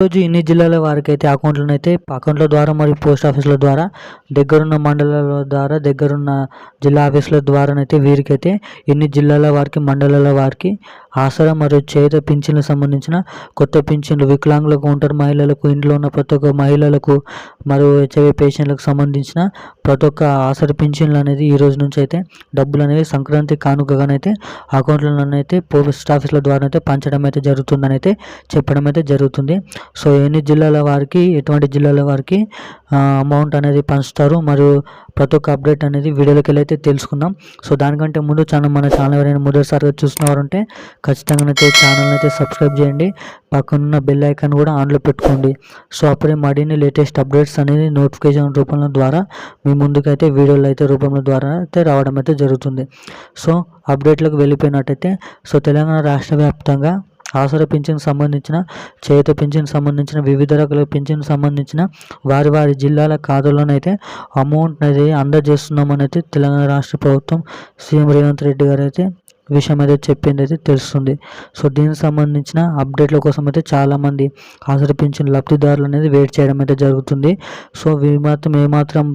రోజు ఇన్ని జిల్లాల వారికైతే అకౌంట్ల ద్వారా మరియు పోస్ట్ ఆఫీసుల ద్వారా దగ్గరున్న మండలాల ద్వారా దగ్గరున్న జిల్లా ఆఫీసుల ద్వారానైతే వీరికైతే ఇన్ని జిల్లాల వారికి మండలాల వారికి ఆసరా మరియు చేయుత పింఛన్లకు సంబంధించిన కొత్త పింఛన్లు వికలాంగులకు ఒంటరి మహిళలకు ఇంట్లో ఉన్న ప్రతి ఒక్క మహిళలకు మరియు హెచ్ఐవి పేషెంట్లకు సంబంధించిన ప్రతి ఒక్క ఆసరా పింఛన్లు అనేది ఈ రోజు నుంచి అయితే డబ్బులు అనేవి సంక్రాంతి కానుకగానైతే అకౌంట్లలోనైతే పోస్ట్ ఆఫీసుల ద్వారా అయితే పంచడం అయితే జరుగుతుందని అయితే చెప్పడం అయితే జరుగుతుంది. సో ఎన్ని జిల్లాల వారికి ఎటువంటి జిల్లాల వారికి అమౌంట్ అనేది పంచుతారు మరియు ప్రతి ఒక్క అప్డేట్ అనేది వీడియోలోకి వెళ్ళి అయితే తెలుసుకుందాం. సో దానికంటే ముందు మన ఛానల్ ఎవరైనా మొదటిసారిగా చూసినవారంటే ఖచ్చితంగా అయితే ఛానల్ని అయితే సబ్స్క్రైబ్ చేయండి, పక్కనున్న బెల్ ఐకాన్ కూడా ఆన్లో పెట్టుకోండి. సో అప్పుడే మరిన్ని లేటెస్ట్ అప్డేట్స్ అనేది నోటిఫికేషన్ రూపంలో ద్వారా మీ ముందుకైతే వీడియోలు అయితే రూపంలో ద్వారా అయితే రావడం అయితే జరుగుతుంది. సో అప్డేట్లకు వెళ్ళిపోయినట్టయితే సో తెలంగాణ రాష్ట్ర వ్యాప్తంగా ఆసరా పింఛన్కి సంబంధించిన చేయుత పింఛన్కి సంబంధించిన వివిధ రకాల పింఛన్కి సంబంధించిన వారి జిల్లాల ఖాతాలోనైతే అమౌంట్ అనేది అందజేస్తున్నామని అయితే తెలంగాణ రాష్ట్ర ప్రభుత్వం సీఎం రేవంత్ రెడ్డి గారు అయితే విషయం అయితే చెప్పింది అయితే తెలుస్తుంది. సో దీనికి సంబంధించిన అప్డేట్ల కోసం అయితే చాలామంది ఆసరా పింఛన్ లబ్ధిదారులు అనేది వెయిట్ చేయడం అయితే జరుగుతుంది. సో ఏమాత్రం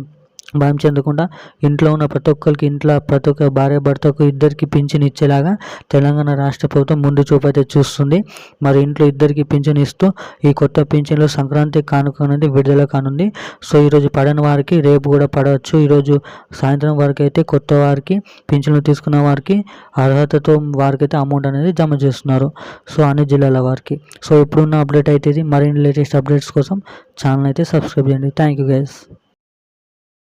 భయం చెందకుండా ఇంట్లో ఉన్న ప్రతి ఒక్కరికి ప్రతి ఒక్క భార్య భర్తకు ఇద్దరికి పింఛన్ ఇచ్చేలాగా తెలంగాణ రాష్ట్ర ప్రభుత్వం ముందు చూపు అయితే చూస్తుంది. మరి ఇంట్లో ఇద్దరికి పింఛన్ ఇస్తూ ఈ కొత్త పింఛన్లో సంక్రాంతి కానుక అనేది విడుదల కానుంది. సో ఈరోజు పడని వారికి రేపు కూడా పడవచ్చు. ఈరోజు సాయంత్రం వరకు అయితే కొత్త వారికి పింఛన్లు తీసుకున్న వారికి అర్హతతో వారికైతే అమౌంట్ అనేది జమ చేస్తున్నారు. సో అన్ని జిల్లాల వారికి. సో ఇప్పుడున్న అప్డేట్ అయితే ఇది. మరిన్ని లేటెస్ట్ అప్డేట్స్ కోసం ఛానల్ అయితే సబ్స్క్రైబ్ చేయండి. Thank you guys.